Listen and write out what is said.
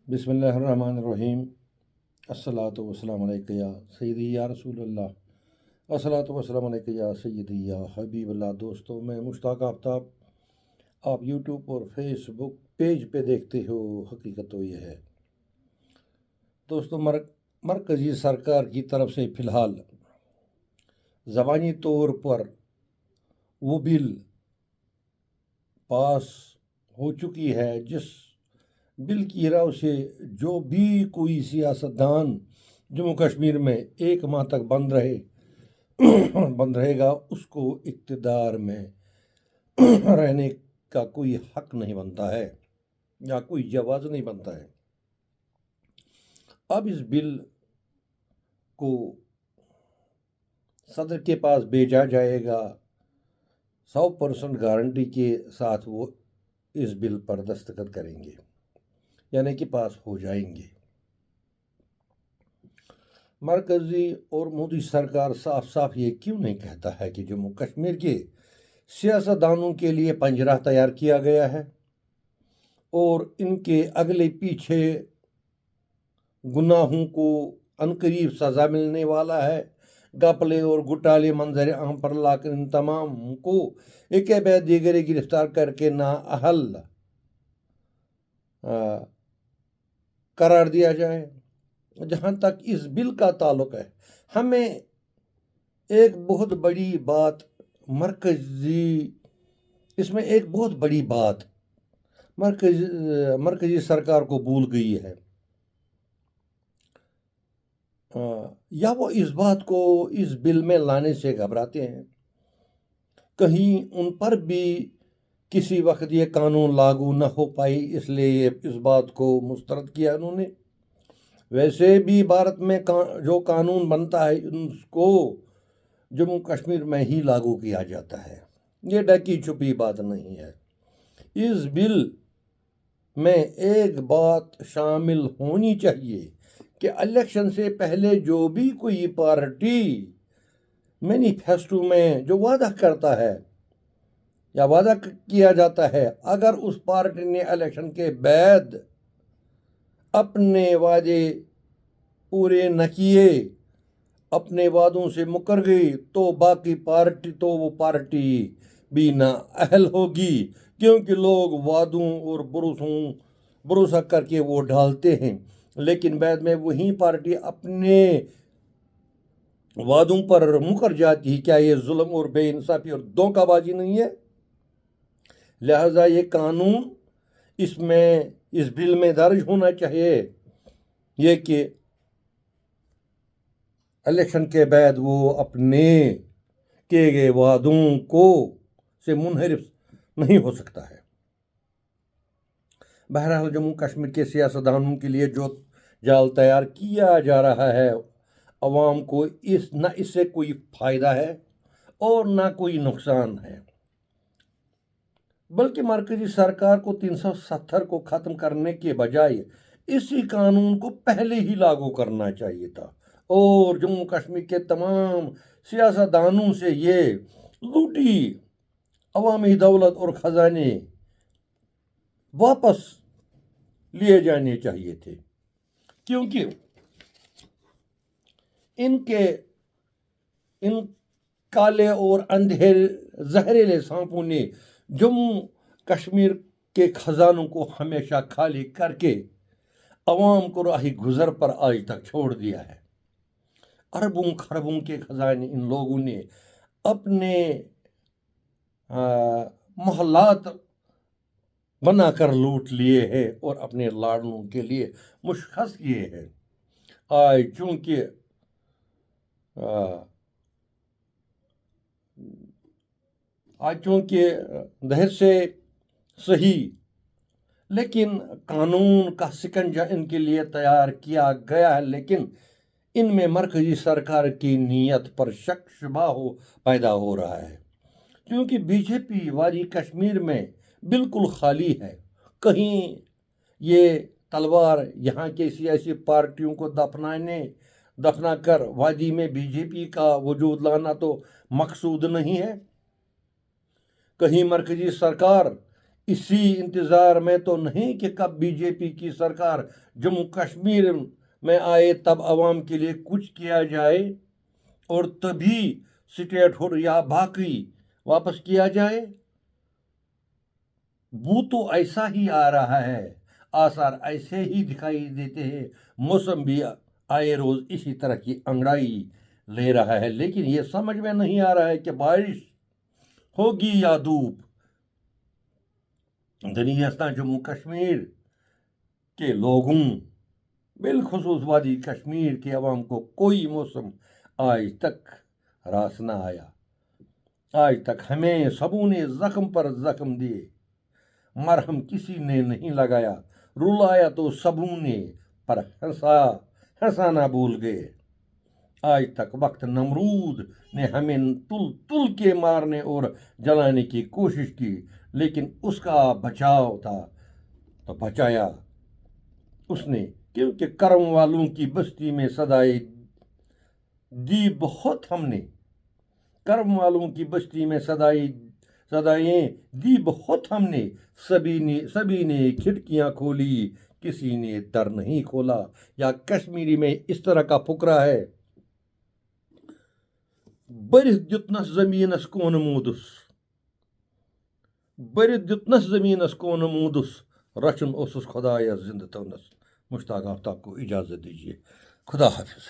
بسم اللہ الرحمن الرحیم۔ الصلاۃ والسلام علیک یا سیدی یا رسول اللہ، الصلاۃ والسلام علیک یا سیدی یا حبیب اللہ۔ دوستو، میں مشتاق آفتاب، آپ یوٹیوب اور فیس بک پیج پہ دیکھتے ہو۔ حقیقت تو یہ ہے دوستو، مرکزی سرکار کی طرف سے فی الحال زبانی طور پر وہ بل پاس ہو چکی ہے جس بل کی راہ سے جو بھی کوئی سیاستدان جموں کشمیر میں 1 ماہ تک بند رہے گا، اس کو اقتدار میں رہنے کا کوئی حق نہیں بنتا ہے یا کوئی جواز نہیں بنتا ہے۔ اب اس بل کو صدر کے پاس بھیجا جائے گا، 100% گارنٹی کے ساتھ وہ اس بل پر دستخط کریں گے، یعنی کہ پاس ہو جائیں گے۔ مرکزی اور مودی سرکار صاف صاف یہ کیوں نہیں کہتا ہے کہ جموں کشمیر کے سیاستدانوں کے لیے پنجرہ تیار کیا گیا ہے اور ان کے اگلے پیچھے گناہوں کو عنقریب سزا ملنے والا ہے۔ گھپلے اور گھوٹالے منظر عام پر لا کر ان تمام کو ایک بعد دیگرے گرفتار کر کے نااہل قرار دیا جائے۔ جہاں تک اس بل کا تعلق ہے، ہمیں ایک بہت بڑی بات اس میں ایک بہت بڑی بات مرکزی سرکار کو بھول گئی ہے، یا وہ اس بات کو اس بل میں لانے سے گھبراتے ہیں۔ کہیں ان پر بھی کسی وقت یہ قانون لاگو نہ ہو پائی، اس لیے اس بات کو مسترد کیا انہوں نے۔ ویسے بھی بھارت میں جو قانون بنتا ہے اس کو جموں کشمیر میں ہی لاگو کیا جاتا ہے، یہ ڈھکی چھپی بات نہیں ہے۔ اس بل میں ایک بات شامل ہونی چاہیے کہ الیکشن سے پہلے جو بھی کوئی پارٹی مینیفیسٹو میں جو وعدہ کرتا ہے یا وعدہ کیا جاتا ہے، اگر اس پارٹی نے الیکشن کے بعد اپنے وعدے پورے نہ کیے، اپنے وعدوں سے مکر گئی، تو وہ پارٹی بھی نااہل ہوگی، کیونکہ لوگ وعدوں اور بھروسہ کر کے وہ ڈالتے ہیں، لیکن بعد میں وہی پارٹی اپنے وعدوں پر مکر جاتی ہے۔ کیا یہ ظلم اور بے انصافی اور دھوکہ بازی نہیں ہے؟ لہذا یہ قانون اس بل میں درج ہونا چاہیے، یہ کہ الیکشن کے بعد وہ اپنے کیے گئے وعدوں سے منحرف نہیں ہو سکتا ہے۔ بہرحال جموں کشمیر کے سیاستدانوں کے لیے جو جال تیار کیا جا رہا ہے، عوام کو نہ اس سے کوئی فائدہ ہے اور نہ کوئی نقصان ہے، بلکہ مرکزی سرکار کو 370 کو ختم کرنے کے بجائے اسی قانون کو پہلے ہی لاگو کرنا چاہیے تھا اور جموں کشمیر کے تمام سیاستدانوں سے یہ لوٹی عوامی دولت اور خزانے واپس لیے جانے چاہیے تھے، کیونکہ ان کالے اور اندھیرے زہریلے سانپوں نے جموں کشمیر کے خزانوں کو ہمیشہ خالی کر کے عوام کو راہ گزر پر آج تک چھوڑ دیا ہے۔ اربوں خربوں کے خزانے ان لوگوں نے اپنے محلات بنا کر لوٹ لیے ہیں اور اپنے لاڈلوں کے لیے مشخص کیے ہیں۔ آج چونکہ دہر سے صحیح، لیکن قانون کا سکنجہ ان کے لیے تیار کیا گیا ہے، لیکن ان میں مرکزی سرکار کی نیت پر شک شبہ پیدا ہو رہا ہے، کیونکہ بی جے پی وادی کشمیر میں بالکل خالی ہے۔ کہیں یہ تلوار یہاں کے سیاسی پارٹیوں کو دفنا کر وادی میں بی جے پی کا وجود لانا تو مقصود نہیں ہے۔ کہیں مرکزی سرکار اسی انتظار میں تو نہیں کہ کب بی جے پی کی سرکار جموں کشمیر میں آئے تب عوام کے لیے کچھ کیا جائے اور تبھی اسٹیٹ ہوڈ یا باقی واپس کیا جائے. وہ تو ایسا ہی آ رہا ہے، آثار ایسے ہی دکھائی دیتے ہیں. موسم بھی آئے روز اسی طرح کی انگڑائی لے رہا ہے، لیکن یہ سمجھ میں نہیں آ رہا ہے کہ بارش ہوگی یا دھوپ. دنیاستان جموں کشمیر کے لوگوں، بالخصوص وادی کشمیر کے عوام کو کوئی موسم آج تک راس نہ آیا. آج تک ہمیں سبوں نے زخم پر زخم دیے، مرہم کسی نے نہیں لگایا. رلایا تو سبوں نے پر ہنسانا بھول گئے. آج تک وقت نمرود نے ہمیں تل کے مارنے اور جلانے کی کوشش کی، لیکن اس کا بچاؤ تھا تو بچایا اس نے، کیونکہ کرم والوں کی بستی میں صدائیں دی بہت ہم نے. کرم والوں کی بستی میں صدائیں دی بہت ہم نے. سبھی نے کھڑکیاں کھولی، کسی نے در نہیں کھولا. یا کشمیری میں اس طرح کا فقرہ ہے: برِتھ دیُتنس زمیٖنس کونہٕ موٗدُس، برِتھ دیُتنس زمیٖنس کونہٕ موٗدُس، رچھن اوسُس خدایس زندٕ تھونس. مشتاق آفتاب کو اجازت دیجیے. خدا حافظ.